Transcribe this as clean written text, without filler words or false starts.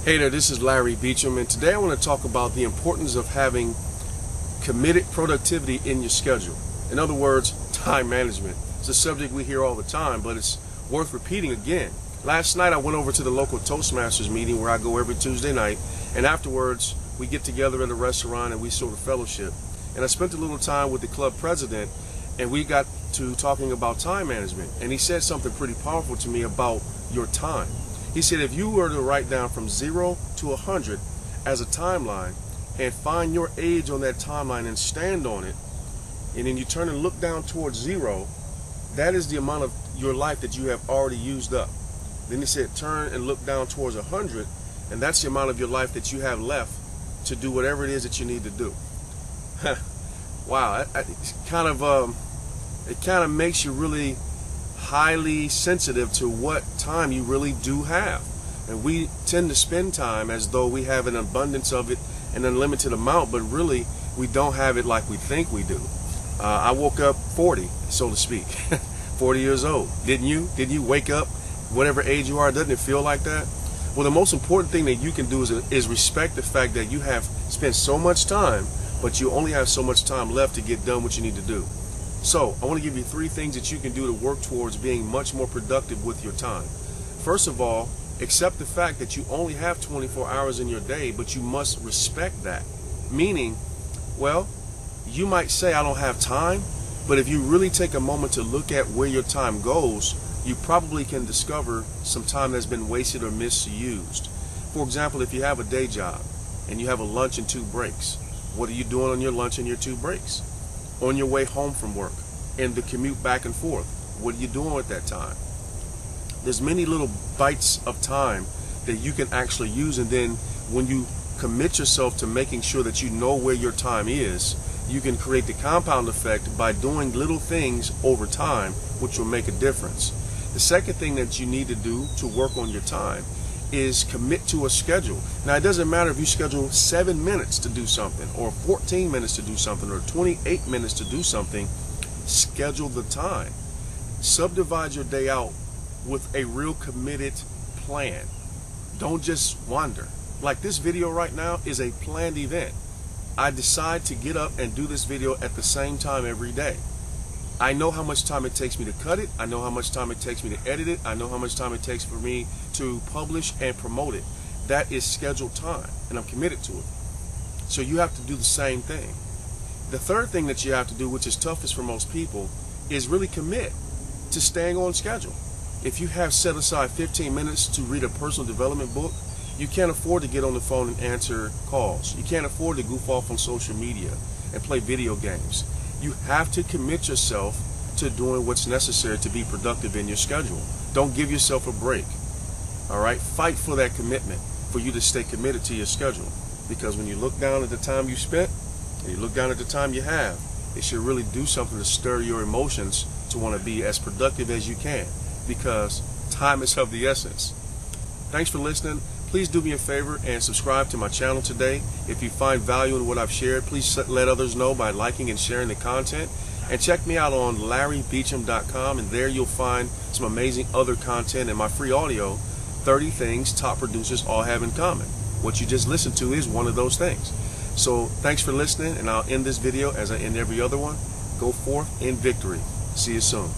Hey there, this is Larry Beacham, and today I want to talk about the importance of having committed productivity in your schedule. In other words, time management. It's a subject we hear all the time, but it's worth repeating again. Last night I went over to the local Toastmasters meeting where I go every Tuesday night, and afterwards we get together at a restaurant and we sort of fellowship. And I spent a little time with the club president, and we got to talking about time management, and he said something pretty powerful to me about your time. He said if you were to write down from 0 to 100 as a timeline and find your age on that timeline and stand on it, and then you turn and look down towards 0, that is the amount of your life that you have already used up. Then he said turn and look down towards 100, and that's the amount of your life that you have left to do whatever it is that you need to do. Wow, it kind of makes you really highly sensitive to what time you really do have. And we tend to spend time as though we have an abundance of it, an unlimited amount, but really we don't have it like we think we do. I woke up 40, so to speak, 40 years old. Didn't you? Didn't you wake up whatever age you are? Doesn't it feel like that? Well, the most important thing that you can do is respect the fact that you have spent so much time, but you only have so much time left to get done what you need to do. So I want to give you 3 things that you can do to work towards being much more productive with your time. First of all, accept the fact that you only have 24 hours in your day, but you must respect that. Meaning, well, you might say I don't have time, but if you really take a moment to look at where your time goes, you probably can discover some time that's been wasted or misused. For example, if you have a day job and you have a lunch and 2 breaks, what are you doing on your lunch and your 2 breaks? On your way home from work and the commute back and forth, what are you doing at that time? There's many little bites of time that you can actually use, and then when you commit yourself to making sure that you know where your time is, you can create the compound effect by doing little things over time, which will make a difference. The second thing that you need to do to work on your time is commit to a schedule. Now, it doesn't matter if you schedule 7 minutes to do something, or 14 minutes to do something, or 28 minutes to do something. Schedule the time. Subdivide your day out with a real committed plan. Don't just wander. Like this video right now is a planned event. I decide to get up and do this video at the same time every day. I know how much time it takes me to cut it. I know how much time it takes me to edit it. I know how much time it takes for me to publish and promote it. That is scheduled time, and I'm committed to it. So you have to do the same thing. The third thing that you have to do, which is toughest for most people, is really commit to staying on schedule. If you have set aside 15 minutes to read a personal development book, you can't afford to get on the phone and answer calls. You can't afford to goof off on social media and play video games. You have to commit yourself to doing what's necessary to be productive in your schedule. Don't give yourself a break. All right? Fight for that commitment, for you to stay committed to your schedule. Because when you look down at the time you spent and you look down at the time you have, it should really do something to stir your emotions to want to be as productive as you can, because time is of the essence. Thanks for listening. Please do me a favor and subscribe to my channel today. If you find value in what I've shared, please let others know by liking and sharing the content. And check me out on LarryBeacham.com, and there you'll find some amazing other content and my free audio, 30 Things Top Producers All Have in Common. What you just listened to is one of those things. So thanks for listening, and I'll end this video as I end every other one. Go forth in victory. See you soon.